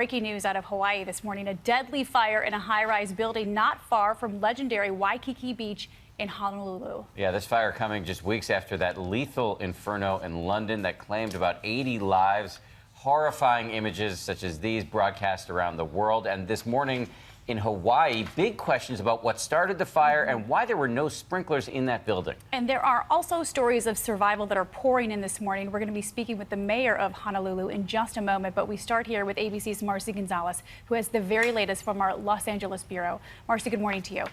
breaking news out of Hawaii this morning. A deadly fire in a high-rise building not far from legendary Waikiki Beach in Honolulu. Yeah, this fire coming just weeks after that lethal inferno in London that claimed about 80 lives. Horrifying images such as these broadcast around the world. And this morning in Hawaii, big questions about what started the fire and why there were no sprinklers in that building. And there are also stories of survival that are pouring in this morning. We're going to be speaking with the mayor of Honolulu in just a moment, but we start here with ABC's Marcy Gonzalez, who has the very latest from our Los Angeles bureau. Marcy, good morning to you.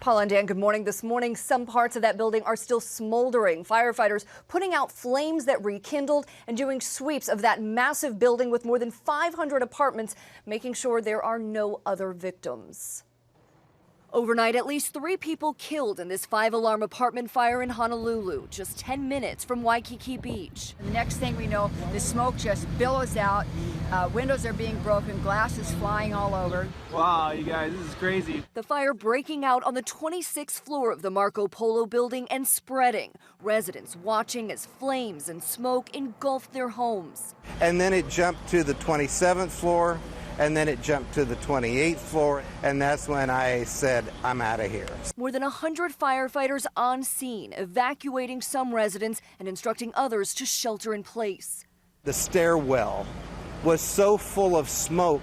Paula and Dan, good morning. This morning, some parts of that building are still smoldering. Firefighters putting out flames that rekindled and doing sweeps of that massive building with more than 500 apartments, making sure there are no other victims. Overnight, at least 3 people killed in this 5-alarm apartment fire in Honolulu, just 10 minutes from Waikiki Beach. The next thing we know, the smoke just billows out. Windows are being broken, glass is flying all over. Wow, you guys, this is crazy. The fire breaking out on the 26th floor of the Marco Polo building and spreading. Residents watching as flames and smoke engulfed their homes. And then it jumped to the 27th floor. And then it jumped to the 28th floor, and that's when I said, I'm out of here. More than 100 firefighters on scene, evacuating some residents and instructing others to shelter in place. The stairwell was so full of smoke,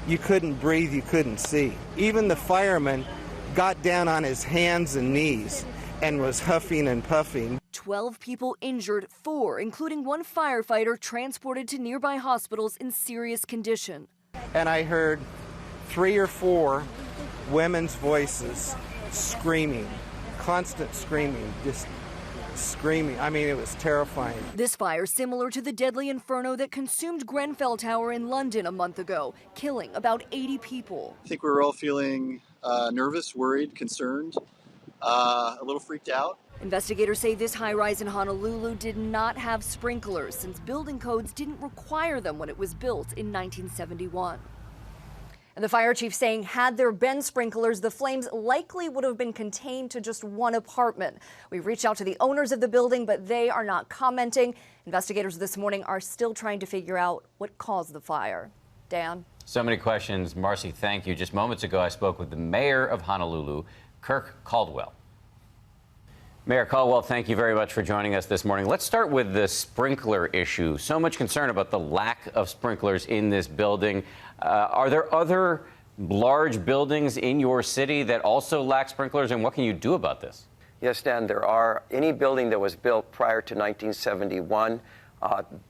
you couldn't breathe, you couldn't see. Even the fireman got down on his hands and knees and was huffing and puffing. 12 people injured, 4, including one firefighter, transported to nearby hospitals in serious condition. And I heard 3 or 4 women's voices screaming, constant screaming, just screaming. I mean, it was terrifying. This fire similar to the deadly inferno that consumed Grenfell Tower in London a month ago, killing about 80 people. I think we were all feeling nervous, worried, concerned, a little freaked out. Investigators say this high-rise in Honolulu did not have sprinklers since building codes didn't require them when it was built in 1971. And the fire chief saying had there been sprinklers, the flames likely would have been contained to just one apartment. We reached out to the owners of the building, but they are not commenting. Investigators this morning are still trying to figure out what caused the fire. Dan? So many questions. Marcy, thank you. Just moments ago, I spoke with the mayor of Honolulu, Kirk Caldwell. Mayor Caldwell, thank you very much for joining us this morning. Let's start with the sprinkler issue. So much concern about the lack of sprinklers in this building. Are there other large buildings in your city that also lack sprinklers, and what can you do about this? Yes, Dan, there are. Any building that was built prior to 1971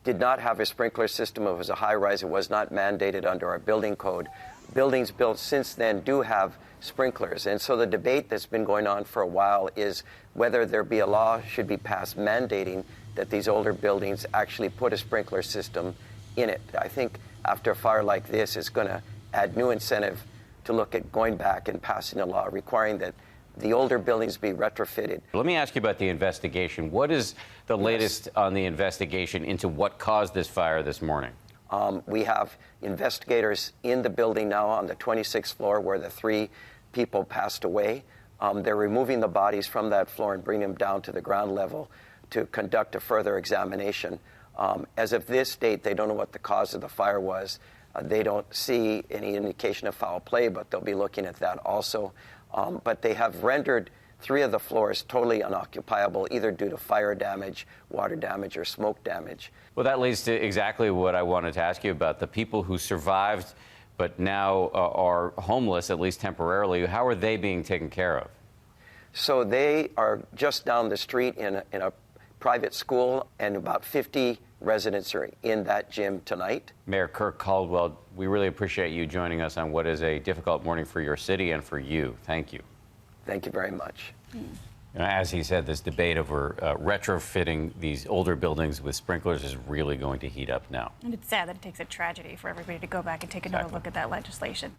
did not have a sprinkler system. It was a high-rise. It was not mandated under our building code. Buildings built since then do have sprinklers. And so the debate that's been going on for a while is whether there be a law should be passed mandating that these older buildings actually put a sprinkler system in it. I think after a fire like this, it's going to add new incentive to look at going back and passing a law requiring that the older buildings be retrofitted. Let me ask you about the investigation. What is the latest on the investigation into what caused this fire this morning? We have investigators in the building now on the 26th floor where the 3 people passed away. They're removing the bodies from that floor and bringing them down to the ground level to conduct a further examination. As of this date, they don't know what the cause of the fire was. They don't see any indication of foul play, but they'll be looking at that also. But they have rendered 3 of the floors totally unoccupiable, either due to fire damage, water damage, or smoke damage. Well, that leads to exactly what I wanted to ask you about. The people who survived but now are homeless, at least temporarily, how are they being taken care of? So they are just down the street in a private school, and about 50 residents are in that gym tonight. Mayor Kirk Caldwell, we really appreciate you joining us on what is a difficult morning for your city and for you. Thank you. Thank you very much. As he said, this debate over retrofitting these older buildings with sprinklers is really going to heat up now. And it's sad that it takes a tragedy for everybody to go back and take another look at that legislation.